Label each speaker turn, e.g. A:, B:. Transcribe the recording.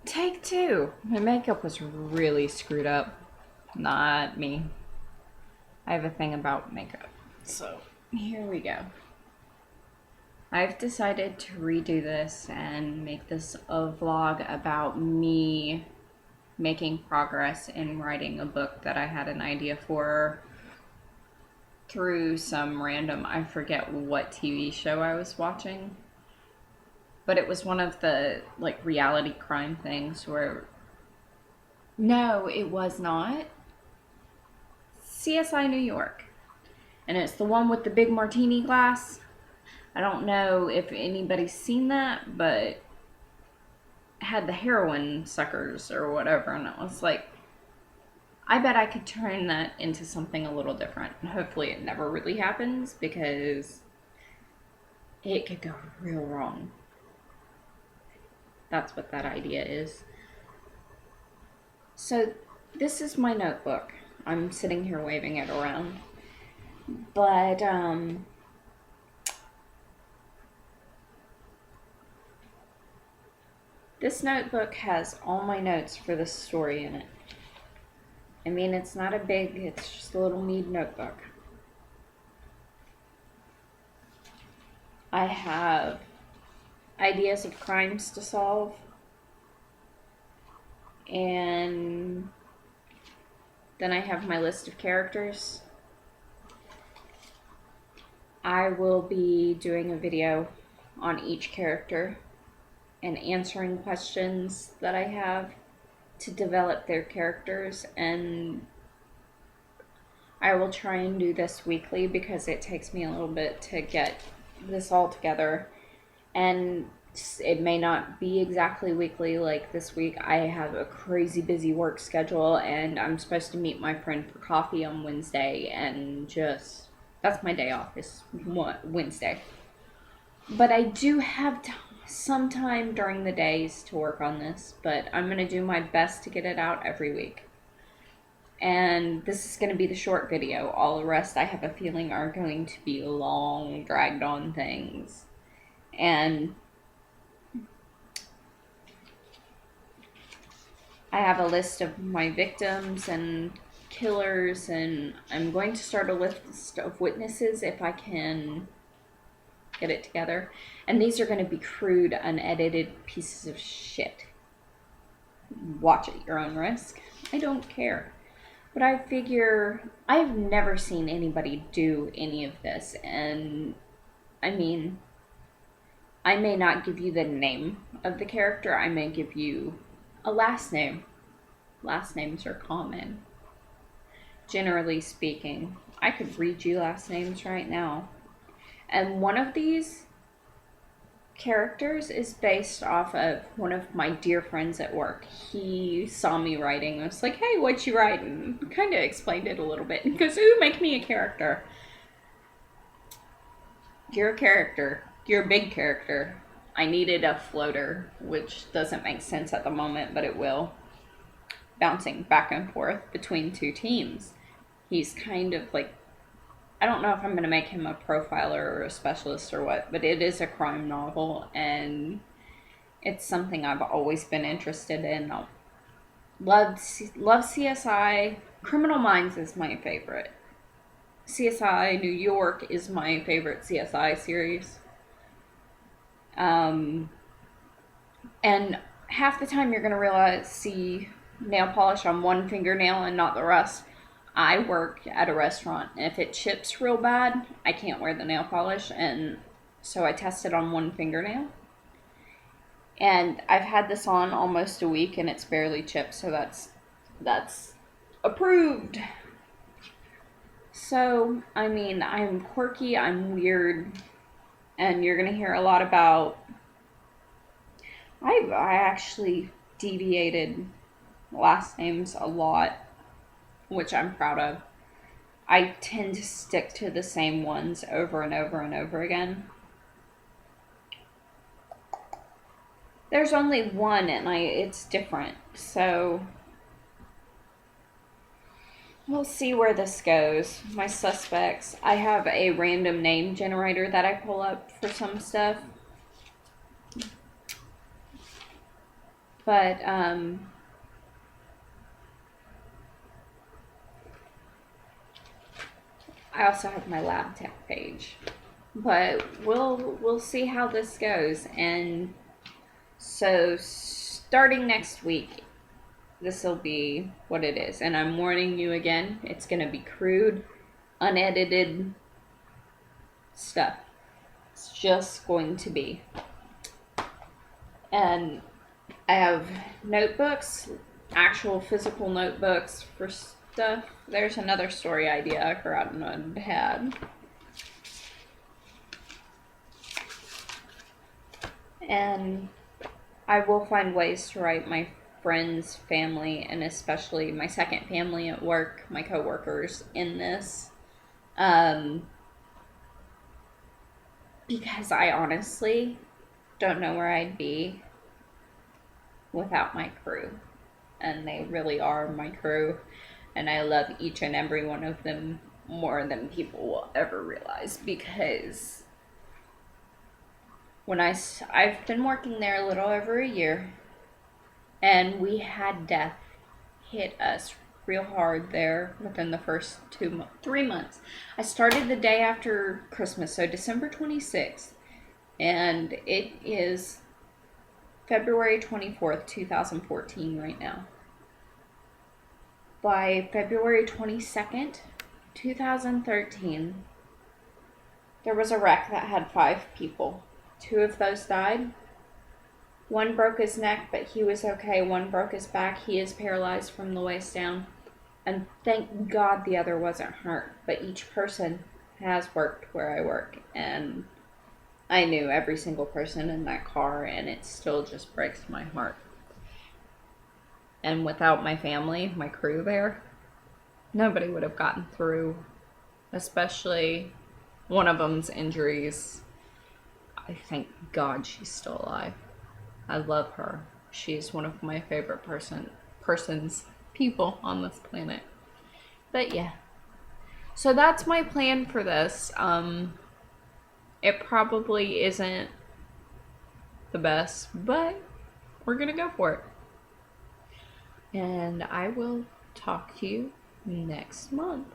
A: Take two. My makeup was really screwed up. Not me. I have a thing about makeup. So, here we go. I've decided to redo this and make this a vlog about me making progress in writing a book that I had an idea for through some random, I forget what TV show I was watching. But it was one of the like reality crime things where no, it was not. CSI New York. And it's the one with the big martini glass. I don't know if anybody's seen that, but had the heroin suckers or whatever, and it was like, I bet I could turn that into something a little different. And hopefully it never really happens because it could go real wrong. That's what that idea is. So this is my notebook. I'm sitting here waving it around. But this notebook has all my notes for this story in it. I mean, it's not a big, it's just a little mead notebook. I have ideas of crimes to solve, and then I have my list of characters. I will be doing a video on each character and answering questions that I have to develop their characters, and I will try and do this weekly because it takes me a little bit to get this all together, and it may not be exactly weekly. Like this week I have a crazy busy work schedule and I'm supposed to meet my friend for coffee on Wednesday, and just that's my day off, is Wednesday. But I do have some time during the days to work on this, but I'm going to do my best to get it out every week. And this is going to be the short video. All the rest, I have a feeling, are going to be long, dragged on things. And I have a list of my victims and killers, and I'm going to start a list of witnesses if I can get it together. And these are going to be crude, unedited pieces of shit. Watch at your own risk. I don't care. But I figure I've never seen anybody do any of this, and I mean, I may not give you the name of the character, I may give you a last name. Last names are common. Generally speaking, I could read you last names right now. And one of these characters is based off of one of my dear friends at work. He saw me writing and was like, hey, what you writing? Kind of explained it a little bit. And goes, ooh, make me a character. You're a character. You're a big character. I needed a floater, which doesn't make sense at the moment, but it will. Bouncing back and forth between two teams. He's kind of like, I don't know if I'm going to make him a profiler or a specialist or what, but it is a crime novel, and it's something I've always been interested in. Love CSI. Criminal Minds is my favorite. CSI New York is my favorite CSI series. And half the time you're going to see nail polish on one fingernail and not the rest. I work at a restaurant, and if it chips real bad, I can't wear the nail polish, and so I test it on one fingernail. And I've had this on almost a week, and it's barely chipped, so that's approved. So, I mean, I'm quirky, I'm weird, and you're gonna hear a lot about... I actually deviated last names a lot, which I'm proud of. I tend to stick to the same ones over and over and over again. There's only one, and it's different, so we'll see where this goes. My suspects, I have a random name generator that I pull up for some stuff. But I also have my lab tech page. But we'll see how this goes. And so starting next week, this will be what it is. And I'm warning you again, it's going to be crude, unedited stuff. It's just going to be. And I have notebooks, actual physical notebooks for stuff. There's another story idea I forgot I had. And I will find ways to write my friends, family, and especially my second family at work, my coworkers, in this. Because I honestly don't know where I'd be without my crew. And they really are my crew. And I love each and every one of them more than people will ever realize, because when I've been working there a little over a year, and we had death hit us real hard there within the first 3 months. I started the day after Christmas, so December 26th, and it is February 24th, 2014 right now. By February 22nd, 2013, there was a wreck that had 5 people. 2 of those died. 1 broke his neck, but he was okay. 1 broke his back. He is paralyzed from the waist down. And thank God the other wasn't hurt. But each person has worked where I work. And I knew every single person in that car, and it still just breaks my heart. And without my family, my crew there, nobody would have gotten through. Especially one of them's injuries. I thank God she's still alive. I love her. She's one of my favorite people on this planet. But yeah. So that's my plan for this. It probably isn't the best, but we're gonna go for it. And I will talk to you next month.